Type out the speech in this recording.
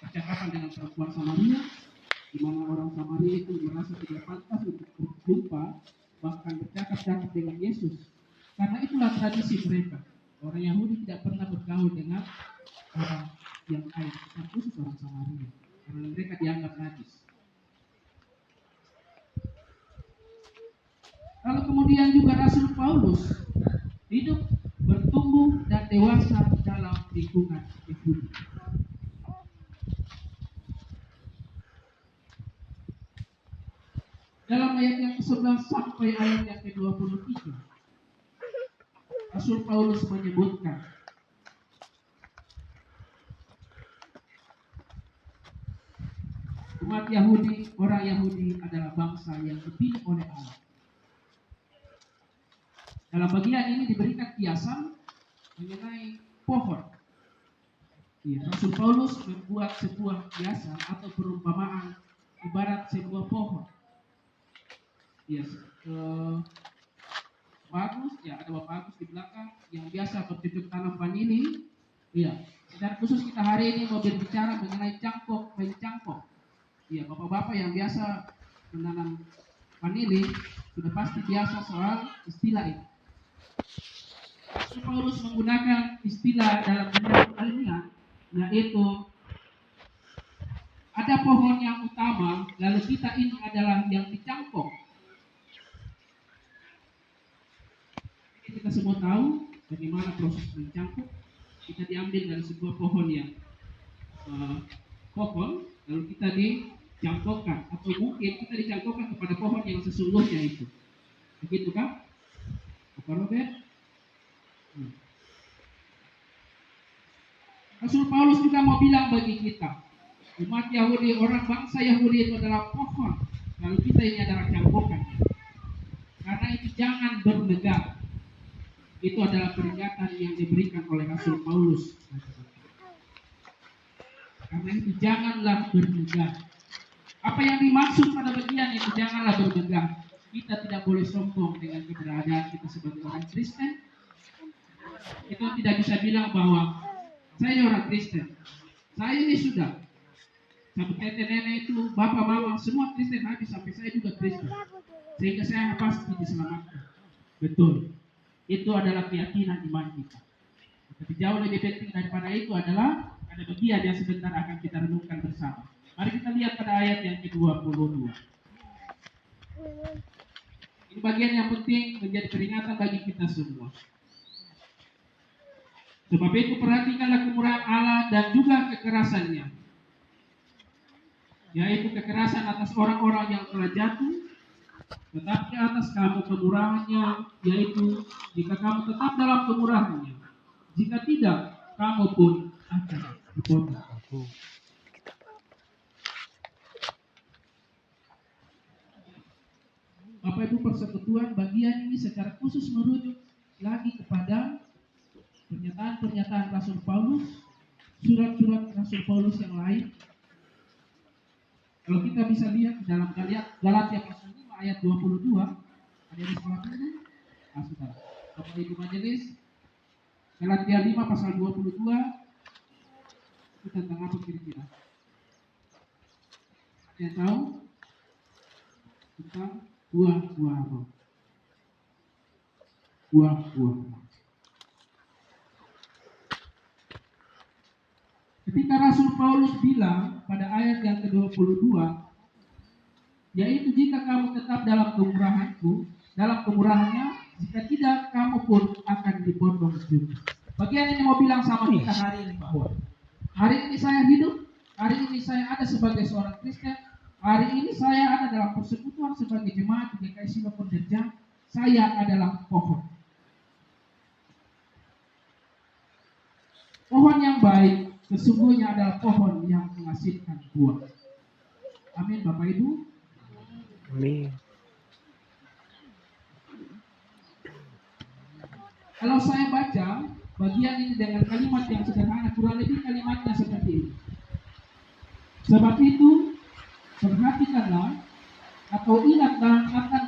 percakapan dengan perempuan Samaria, di mana orang Samaria itu merasa tidak pantas untuk berjumpa, bahkan bercakap-cakap dengan Yesus. Karena itulah tradisi mereka. Orang Yahudi tidak pernah bergaul dengan orang yang lain, khusus orang Samaria, karena mereka dianggap najis. Lalu kemudian juga Rasul Paulus hidup, bertumbuh dan dewasa dalam lingkungan Yahudi. Dalam ayat yang ke-11 sampai ayat yang ke-23, Rasul Paulus menyebutkan umat Yahudi, orang Yahudi adalah bangsa yang dipilih oleh Allah. Dalam bagian ini diberikan kiasan mengenai pohon. Ya, Rasul Paulus membuat sebuah kiasan atau perumpamaan ibarat sebuah pohon. Yes, bagus ya, ada bagus di belakang yang biasa bercocok tanam vanili. Iya, secara khusus kita hari ini mau berbicara mengenai cangkok. Iya, bapak-bapak yang biasa menanam vanili sudah pasti biasa soal istilah ini. Paulus menggunakan istilah dalam dunia ilmiah, yaitu ada pohon yang utama, lalu kita ini adalah yang dicangkok. Kita semua tahu bagaimana proses mencangkok. Kita diambil dari sebuah pohon yang kokon, lalu kita dicangkokkan, atau mungkin kita dicangkokkan kepada pohon yang sesungguhnya itu. Begitu kan? Apa Robert? Rasul Paulus juga mau bilang bagi kita, umat Yahudi, orang bangsa Yahudi itu adalah pohon, lalu kita ini adalah cangkokan. Karena itu jangan bermegah. Itu adalah peringatan yang diberikan oleh Rasul Paulus. Karena itu janganlah bermegah. Apa yang dimaksud pada bagian itu janganlah bermegah. Kita tidak boleh sombong dengan keberadaan kita sebagai orang Kristen. Kita tidak bisa bilang bahwa saya orang Kristen. Saya ini sudah sampai tete nenek itu, bapak mama semua Kristen, habis sampai saya juga Kristen. Sehingga saya pasti diselamatkan. Betul. Itu adalah keyakinan iman kita. Tapi jauh lebih penting daripada itu adalah ada bagian yang sebentar akan kita renungkan bersama. Mari kita lihat pada ayat yang ke-22. Ini bagian yang penting menjadi peringatan bagi kita semua. Sebab itu perhatikanlah kemurahan Allah dan juga kekerasannya, yaitu kekerasan atas orang-orang yang telah jatuh, tetapi atas kamu kemurahannya, yaitu jika kamu tetap dalam kemurahannya. Jika tidak, kamu pun akan dipotong. Bapak Ibu persekutuan, bagian ini secara khusus merujuk lagi kepada pernyataan-pernyataan Rasul Paulus, surat-surat Rasul Paulus yang lain. Kalau kita bisa lihat dalam Galatia pasal 5 ayat 22, ada di sekolah ini. Saudara, Bapak Ibu majelis, Galatia 5 pasal 22 itu tentang apa kira-kira? Ada yang tahu? Tentang buah-buah apa? Buah-buah. Ketika Rasul Paulus bilang pada ayat yang ke-22, yaitu jika kamu tetap dalam kemurahanku, dalam kemurahannya, jika tidak kamu pun akan dipotong juga. Bagian ini mau bilang sama kita hari ini bahwa hari ini saya hidup, hari ini saya ada sebagai seorang Kristen, hari ini saya ada dalam persekutuan sebagai jemaat di GKI Silo Penderjang, saya adalah pohon. Pohon yang baik sesungguhnya adalah pohon yang menghasilkan buah. Amin Bapak Ibu. Amin. Kalau saya baca bagian ini dengan kalimat yang sederhana, kurang lebih kalimatnya seperti ini. Sebab itu perhatikanlah atau ingatlah akan